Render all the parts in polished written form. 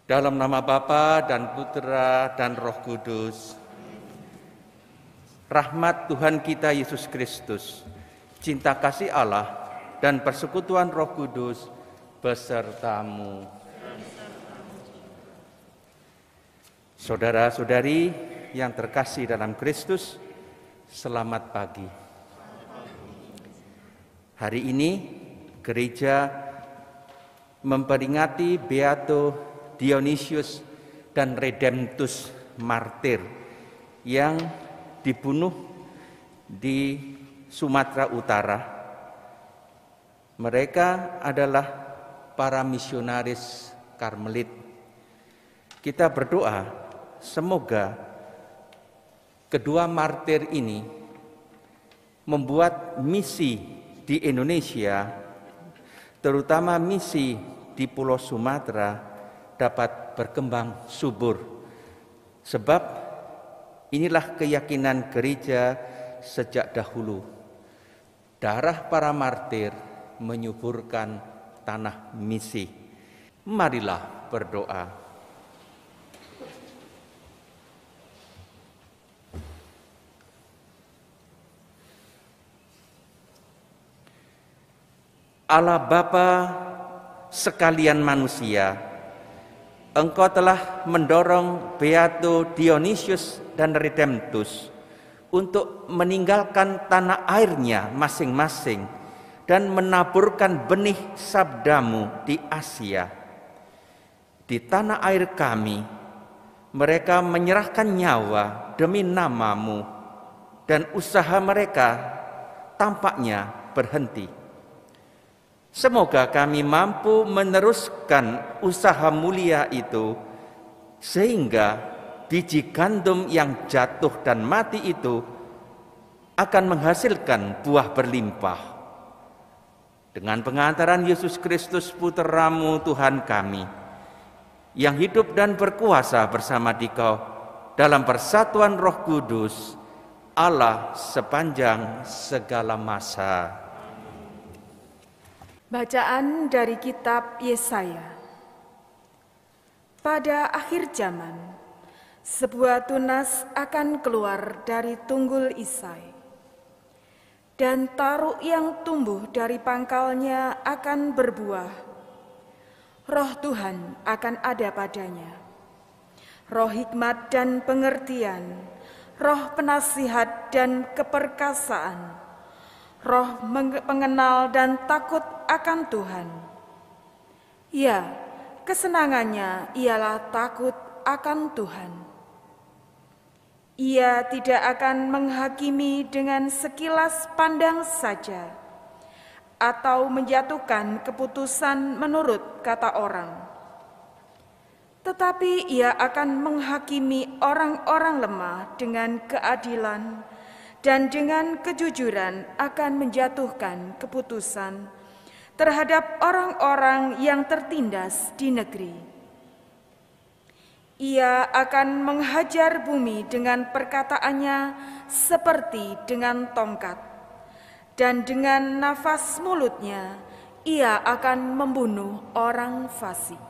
Dalam nama Bapa dan Putra dan Roh Kudus. Rahmat Tuhan kita Yesus Kristus, cinta kasih Allah dan persekutuan Roh Kudus besertamu. Saudara-saudari yang terkasih dalam Kristus, selamat pagi. Hari ini gereja memperingati Beato Dionysius dan Redemptus martir yang dibunuh di Sumatera Utara. Mereka adalah para misionaris Karmelit. Kita berdoa semoga kedua martir ini membuat misi di Indonesia, terutama misi di Pulau Sumatera, dapat berkembang subur. Sebab inilah keyakinan gereja sejak dahulu. Darah para martir menyuburkan tanah misi. Marilah berdoa. Allah Bapa sekalian manusia, Engkau telah mendorong Beato Dionysius dan Redemptus untuk meninggalkan tanah airnya masing-masing dan menaburkan benih sabdamu di Asia. Di tanah air kami, mereka menyerahkan nyawa demi namamu, dan usaha mereka tampaknya berhenti. Semoga kami mampu meneruskan usaha mulia itu, sehingga biji gandum yang jatuh dan mati itu akan menghasilkan buah berlimpah. Dengan pengantaran Yesus Kristus Putra-Mu Tuhan kami, yang hidup dan berkuasa bersama Dikau dalam persatuan Roh Kudus, Allah sepanjang segala masa. Bacaan dari kitab Yesaya. Pada akhir zaman, sebuah tunas akan keluar dari tunggul Isai, dan taruk yang tumbuh dari pangkalnya akan berbuah. Roh Tuhan akan ada padanya, roh hikmat dan pengertian, roh penasihat dan keperkasaan, roh pengenal dan takut akan Tuhan. Ya, kesenangannya ialah takut akan Tuhan. Ia tidak akan menghakimi dengan sekilas pandang saja, atau menjatuhkan keputusan menurut kata orang. Tetapi ia akan menghakimi orang-orang lemah dengan keadilan, dan dengan kejujuran akan menjatuhkan keputusan terhadap orang-orang yang tertindas di negeri. Ia akan menghajar bumi dengan perkataannya seperti dengan tongkat, dan dengan nafas mulutnya ia akan membunuh orang fasik.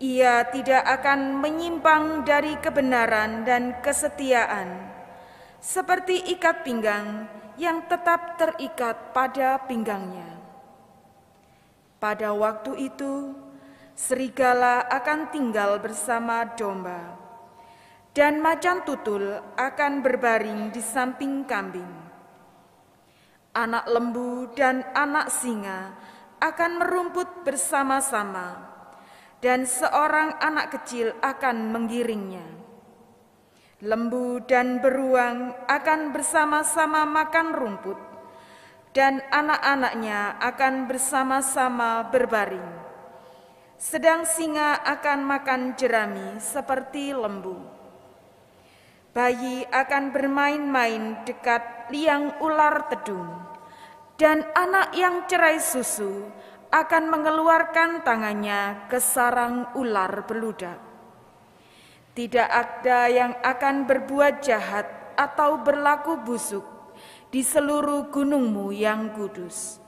Ia tidak akan menyimpang dari kebenaran dan kesetiaan, seperti ikat pinggang yang tetap terikat pada pinggangnya. Pada waktu itu, serigala akan tinggal bersama domba, dan macan tutul akan berbaring di samping kambing. Anak lembu dan anak singa akan merumput bersama-sama, dan seorang anak kecil akan menggiringnya. Lembu dan beruang akan bersama-sama makan rumput, dan anak-anaknya akan bersama-sama berbaring. Sedang singa akan makan jerami seperti lembu. Bayi akan bermain-main dekat liang ular tedung, dan anak yang cerai susu akan mengeluarkan tangannya ke sarang ular beludak. Tidak ada yang akan berbuat jahat atau berlaku busuk di seluruh gunungmu yang kudus.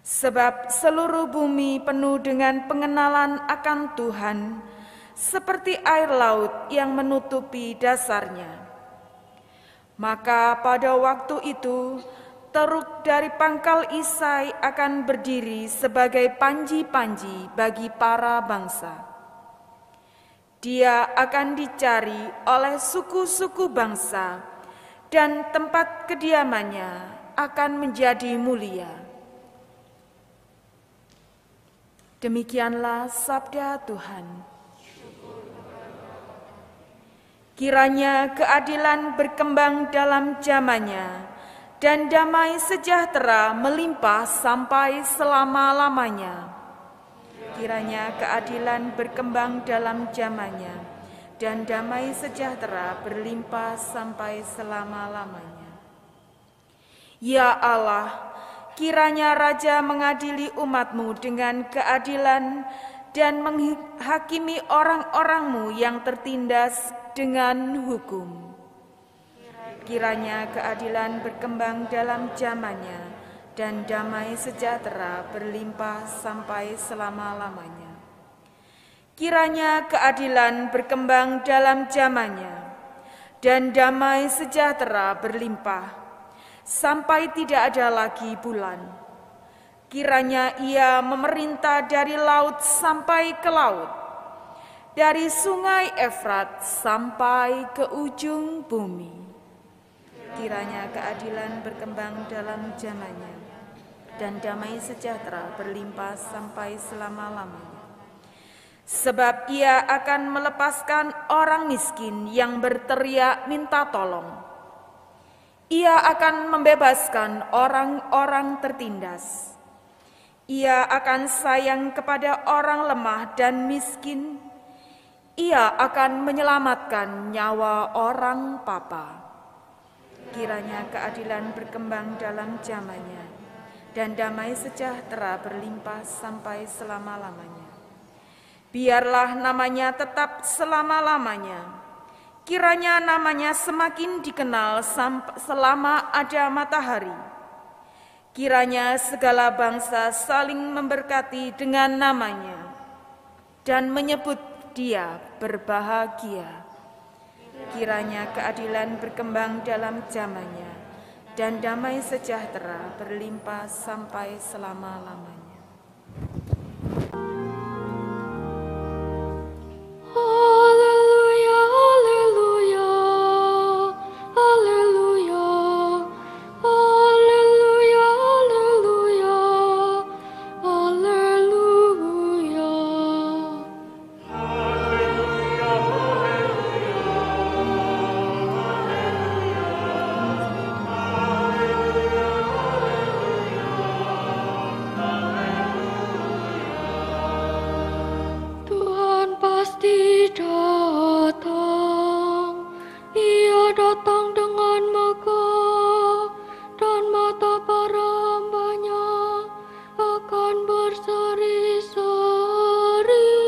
Sebab seluruh bumi penuh dengan pengenalan akan Tuhan, seperti air laut yang menutupi dasarnya. Maka pada waktu itu, teruk dari pangkal Isai akan berdiri sebagai panji-panji bagi para bangsa. Dia akan dicari oleh suku-suku bangsa, dan tempat kediamannya akan menjadi mulia. Demikianlah sabda Tuhan. Kiranya keadilan berkembang dalam zamannya, dan damai sejahtera melimpah sampai selama-lamanya. Kiranya keadilan berkembang dalam zamannya, dan damai sejahtera berlimpah sampai selama-lamanya. Ya Allah, kiranya Raja mengadili umat-Mu dengan keadilan dan menghakimi orang-orang-Mu yang tertindas dengan hukum. Kiranya keadilan berkembang dalam zamannya, dan damai sejahtera berlimpah sampai selama-lamanya. Kiranya keadilan berkembang dalam zamannya, dan damai sejahtera berlimpah sampai tidak ada lagi bulan. Kiranya Ia memerintah dari laut sampai ke laut, dari sungai Efrat sampai ke ujung bumi. Kiranya keadilan berkembang dalam zamannya, dan damai sejahtera berlimpah sampai selama-lamanya. Sebab Ia akan melepaskan orang miskin yang berteriak minta tolong. Ia akan membebaskan orang-orang tertindas. Ia akan sayang kepada orang lemah dan miskin. Ia akan menyelamatkan nyawa orang papa. Kiranya keadilan berkembang dalam zamannya, dan damai sejahtera berlimpah sampai selama-lamanya. Biarlah namanya tetap selama-lamanya. Kiranya namanya semakin dikenal selama ada matahari. Kiranya segala bangsa saling memberkati dengan namanya dan menyebut Dia berbahagia. Kiranya keadilan berkembang dalam zamannya, dan damai sejahtera berlimpah sampai selama-lamanya. Haleluya, haleluya, haleluya, haleluya, haleluya, haleluya. Tuhan pasti datang, Ia datang dengan megah, dan mata para hamba-Nya akan berseri-seri.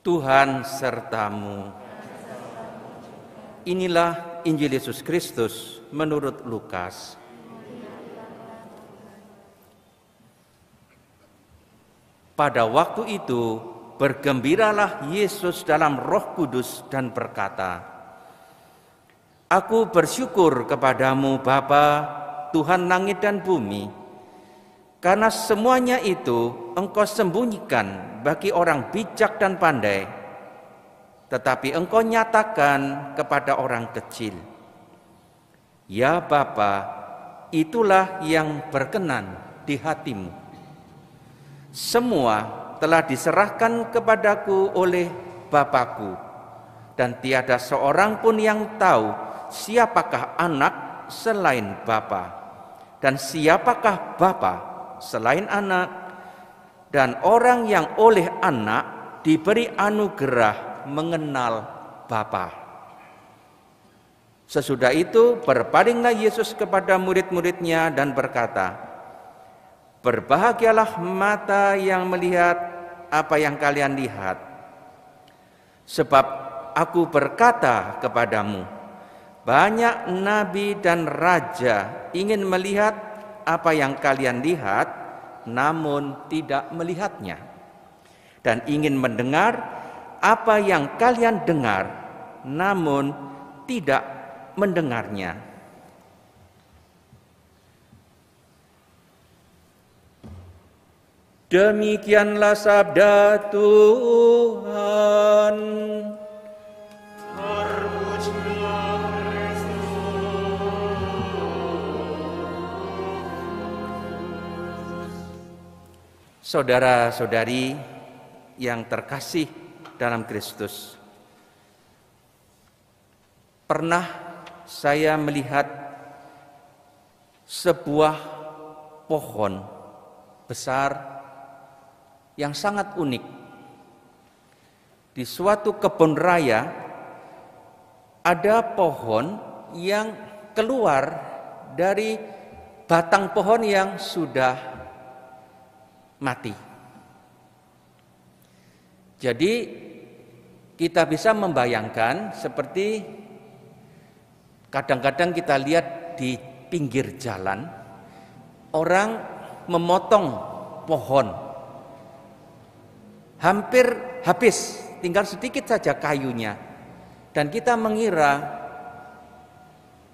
Tuhan sertamu. Inilah Injil Yesus Kristus menurut Lukas. Pada waktu itu bergembiralah Yesus dalam Roh Kudus dan berkata, Aku bersyukur kepadamu Bapa, Tuhan langit dan bumi, karena semuanya itu Engkau sembunyikan bagi orang bijak dan pandai, tetapi Engkau nyatakan kepada orang kecil. Ya Bapa, itulah yang berkenan di hatimu. Semua telah diserahkan kepadaku oleh Bapa-Ku, dan tiada seorang pun yang tahu siapakah anak selain Bapa, dan siapakah Bapa selain anak, dan orang yang oleh anak diberi anugerah mengenal Bapa. Sesudah itu berpalinglah Yesus kepada murid-muridnya dan berkata, "Berbahagialah mata yang melihat apa yang kalian lihat. Sebab aku berkata kepadamu, banyak nabi dan raja ingin melihat apa yang kalian lihat, namun tidak melihatnya. Dan ingin mendengar apa yang kalian dengar, namun tidak mendengarnya." Demikianlah sabda Tuhan. Terpujilah Kristus. Saudara-saudari yang terkasih dalam Kristus, pernah saya melihat sebuah pohon besar yang sangat unik. Di suatu kebun raya ada pohon yang keluar dari batang pohon yang sudah mati. Jadi kita bisa membayangkan seperti kadang-kadang kita lihat di pinggir jalan orang memotong pohon, hampir habis, tinggal sedikit saja kayunya, dan kita mengira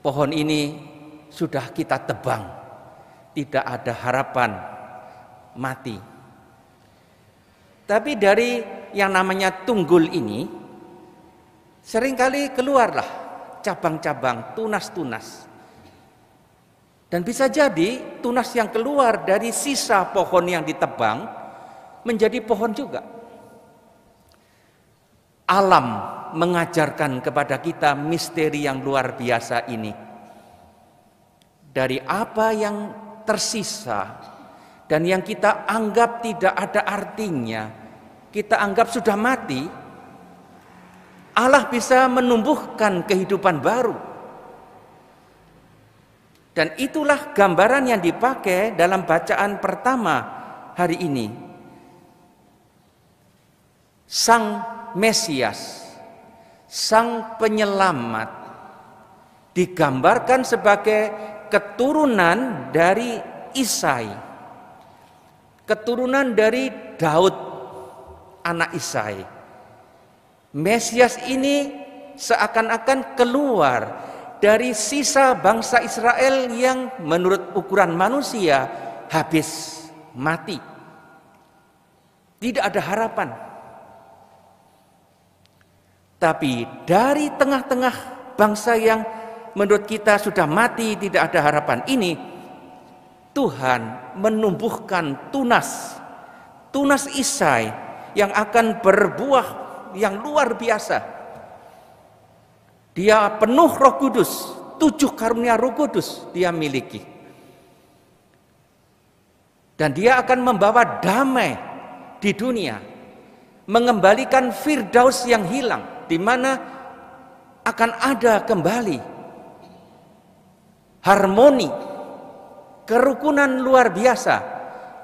pohon ini sudah kita tebang, tidak ada harapan, mati. Tapi dari yang namanya tunggul ini seringkali keluarlah cabang-cabang, tunas-tunas. Dan bisa jadi tunas yang keluar dari sisa pohon yang ditebang menjadi pohon juga. Alam mengajarkan kepada kita misteri yang luar biasa ini. Dari apa yang tersisa dan yang kita anggap tidak ada artinya, kita anggap sudah mati, Allah bisa menumbuhkan kehidupan baru. Dan itulah gambaran yang dipakai dalam bacaan pertama hari ini. Sang Mesias, Sang Penyelamat, digambarkan sebagai keturunan dari Isai, keturunan dari Daud, anak Isai. Mesias ini seakan-akan keluar dari sisa bangsa Israel yang menurut ukuran manusia habis, mati. Tidak ada harapan. Tapi dari tengah-tengah bangsa yang menurut kita sudah mati, tidak ada harapan ini, Tuhan menumbuhkan tunas Isai yang akan berbuah yang luar biasa. Dia penuh Roh Kudus, 7 karunia Roh Kudus dia miliki. Dan dia akan membawa damai di dunia, mengembalikan Firdaus yang hilang, di mana akan ada kembali harmoni, kerukunan luar biasa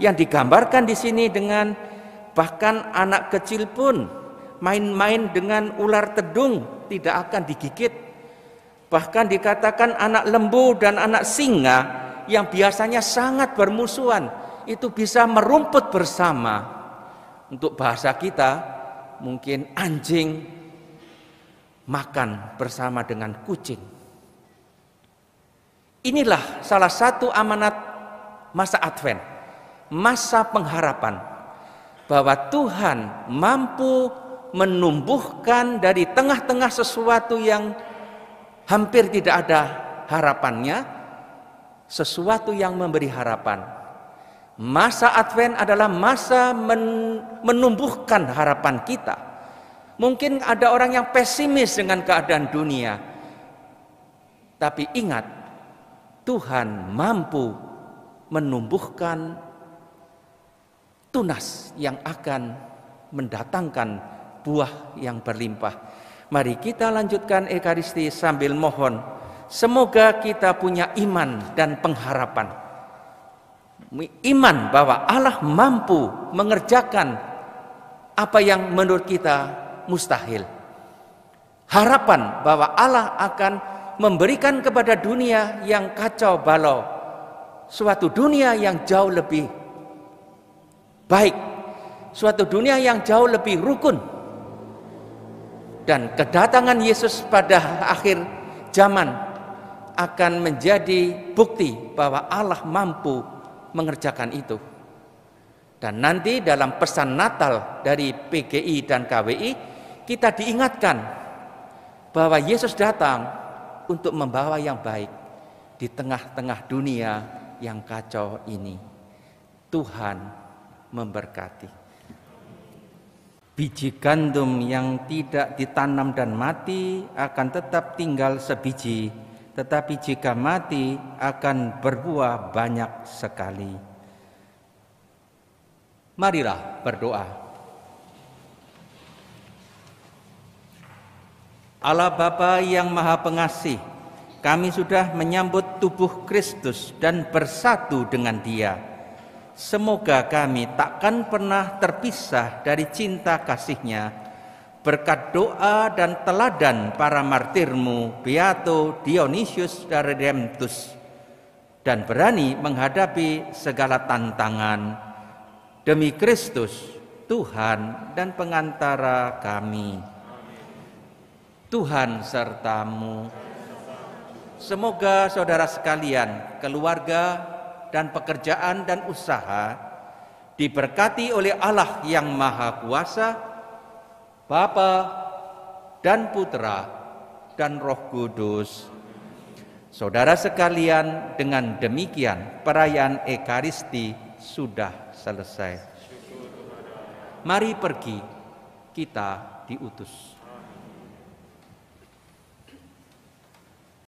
yang digambarkan di sini dengan bahkan anak kecil pun main-main dengan ular tedung tidak akan digigit. Bahkan dikatakan anak lembu dan anak singa yang biasanya sangat bermusuhan itu bisa merumput bersama. Untuk bahasa kita mungkin anjing makan bersama dengan kucing. Inilah salah satu amanat masa Advent, masa pengharapan, bahwa Tuhan mampu menumbuhkan dari tengah-tengah sesuatu yang hampir tidak ada harapannya, sesuatu yang memberi harapan. Masa Advent adalah masa menumbuhkan harapan kita. Mungkin ada orang yang pesimis dengan keadaan dunia, tapi ingat, Tuhan mampu menumbuhkan tunas yang akan mendatangkan buah yang berlimpah. Mari kita lanjutkan Ekaristi sambil mohon semoga kita punya iman dan pengharapan. Iman bahwa Allah mampu mengerjakan apa yang menurut kita mustahil. Harapan bahwa Allah akan memberikan kepada dunia yang kacau balau suatu dunia yang jauh lebih baik, suatu dunia yang jauh lebih rukun. Dan kedatangan Yesus pada akhir zaman akan menjadi bukti bahwa Allah mampu mengerjakan itu. Dan nanti dalam pesan Natal dari PGI dan KWI kita diingatkan bahwa Yesus datang untuk membawa yang baik di tengah-tengah dunia yang kacau ini. Tuhan memberkati. Biji gandum yang tidak ditanam dan mati akan tetap tinggal sebiji, tetapi jika mati akan berbuah banyak sekali. Marilah berdoa. Allah Bapa yang Maha Pengasih, kami sudah menyambut tubuh Kristus dan bersatu dengan Dia. Semoga kami takkan pernah terpisah dari cinta kasih-Nya. Berkat doa dan teladan para martirmu, Beato Dionysius dan Redemptus, dan berani menghadapi segala tantangan. Demi Kristus, Tuhan dan pengantara kami. Tuhan sertamu. Semoga saudara sekalian, keluarga, dan pekerjaan dan usaha diberkati oleh Allah yang Maha Kuasa, Bapa dan Putra dan Roh Kudus. Saudara sekalian, dengan demikian perayaan Ekaristi sudah selesai. Mari pergi, kita diutus.